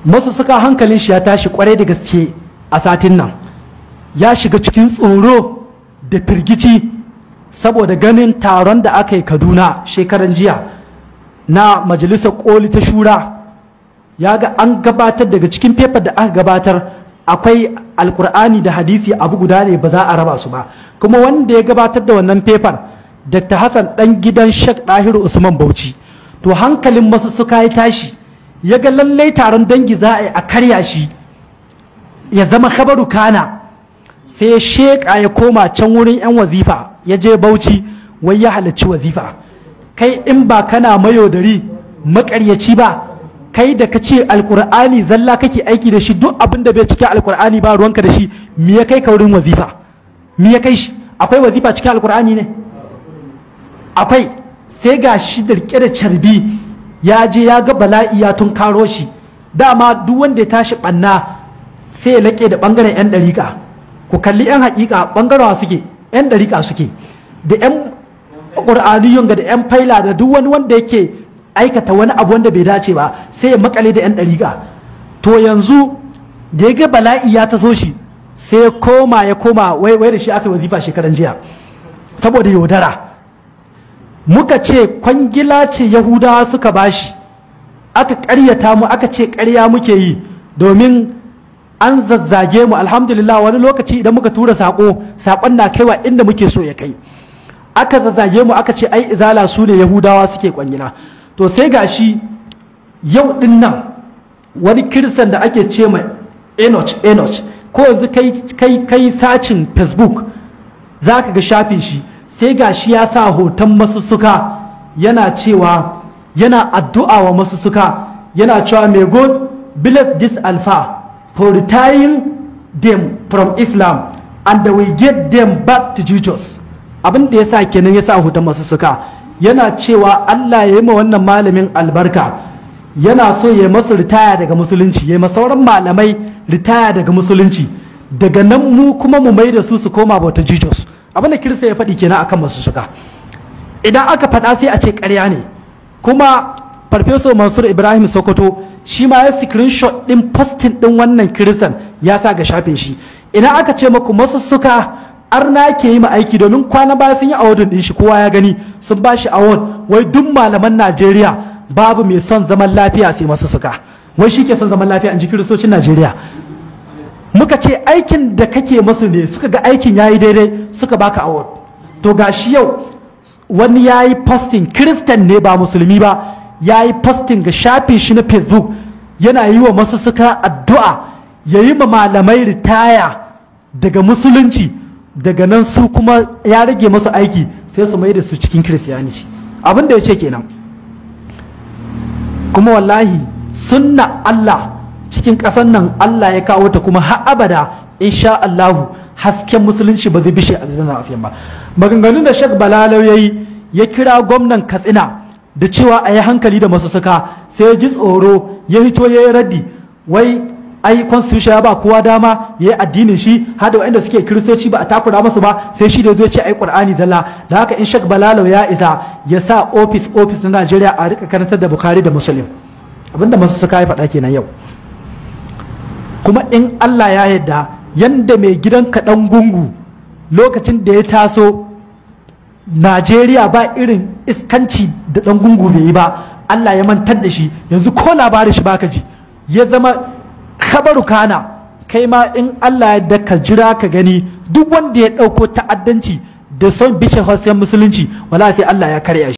masu suka hankalin shi ya tashi kwarai da gaske a satin nan, ya shiga cikin tsoro da firgici saboda ganin taron da aka yi Kaduna shekaran jiya na majalisar koli ta shura. Ya ga an gabatar daga cikin paper da aka gabatar akwai alkur'ani da hadisi abu guda ne, ba za a raba su ba. Kuma wanda ya gabatar da wannan paper Dr. Hassan dan gidan Sheikh Dahiru Usman Bauchi. To hankalin masu suka yi tashi, ya ga lallai taron dangi za a yi a karya shi ya zama khabaru kana, sai ya sheka ya koma can wurin 'yan wazifa, ya je Bauchi wai ya halarci wazifa. Kai in ba kana mayaudari makaryaci ba, kai da ka ce alkur'ani zalla kake aiki da shi, duk abin da bai cikin alkur'ani ba ruwanka da shi, me ya kai ka wurin wazifa? Me ya kai shi? Akwai wazifa cikin alkur'ani ne? Akwai. Sai ga shi da rike da carbi ya je ya ga bala'i ya tun karo shi. Dama duk wanda ya tashi banna sai ya laƙe da ɓangaren 'yan ɗariƙa. Ku kalli 'yan haƙiƙa ɓangaren suke, 'yan ɗariƙa suke, da 'yan ƙur'aniyun da 'yan faila da duk wani wanda yake aikata wani abu wanda bai dace ba sai ya makale da 'yan ɗariƙa. To yanzu da ya ga bala'i ya taso shi sai ya koma wai da shi aka wazifa shekaran jiya saboda yaudara. Muka ce kwangila ce Yahudawa suka bashi, aka ƙaryata mu, aka ce ƙarya muke yi domin an zazzage mu. Alhamdulillah wani lokaci idan muka tura saƙon na kaiwa inda muke so ya kai. Aka zazzage mu, aka ce ai izala su ne Yahudawa suke kwangila. To sai gashi yau din nan wani kiristan da ake ce mai Enoch ko yanzu kai sacin Facebook za ka ga shafin shi, sai gashi ya sa hoton masussuka yana cewa, yana addu'a wa masussuka, yana cewa may God bless this alpha for retiring them from Islam and we get them back to Jesus. Abin da ya sa kenan ya sa hoton masussuka, yana cewa Allah ya yi ma wannan malamin albarka, yana so ya masu ritaya daga musulunci, ya yi ma sauran malamai ritaya daga musulunci, daga nan mu kuma mu mai da su koma bauta Jesus. Abin da kirista ya faɗi kenan akan masu suka. Idan aka faɗa sai a ce ƙarya ne. Kuma Farfesa Mansur Ibrahim Sokoto shi ma ya screenshot ɗin postin ɗin wannan kiristan ya sa ga shafin shi. Idan aka ce maku masu suka arna ke yi ma aiki, domin kwana baya sun yi awardin ɗin shi, kowa ya gani sun ba shi award, wai duk malaman Najeriya babu mai son zaman lafiya sai masu suka, wai shi ke son zaman lafiya in ji kiristocin Najeriya. Muka ce aikin da kake masu ne, suka ga aikin yayi daidai suka baka award. To gashi yau wani yayi posting, kiristan ne ba musulmi ba, yayi posting ga shafin shi na Facebook yana yi wa masu suka addu'a, yayi ma malamai ritaya daga musulunci, daga nan su kuma ya rage masu aiki sai su mai da su cikin Kiristiyanci. Abin da ya ce kenan. Kuma wallahi sunna Allah cikin ƙasar nan Allah ya kawo ta, kuma har abada insha Allahu hasken musulunci ba zai bishe a zanen asiyan ba. Maganganun da Sheikh Balalau ya kira gwamnan Katsina da cewa a yi hankali da masu suka, sai ya ji tsoro ya hito ya yi raddi, wai ai constitution ya ba kowa dama ya yi addinin shi, har da waɗanda suke kiristoci ba a takura masu ba, sai shi da zai ce ai Qur'ani zalla. Da haka in Sheikh Balalau ya isa ya sa office na Najeriya a rika karantar da Bukhari da Muslim. Abinda masu suka ya faɗa kenan yau. Kuma in Allah ya yarda, yanda mai gidan kaɗan gungu lokacin da ya taso Najeriya ba irin iskanci da ɗan gungu bai yi ba, Allah ya mantar da shi, yanzu ko labarin shi baka ji, ya zama khabaru kana. Kai ma in Allah ya yarda ka jira ka gani, duk wanda ya ɗauko ta'addanci da son bishe hausayen musulunci wala sai Allah ya karya shi.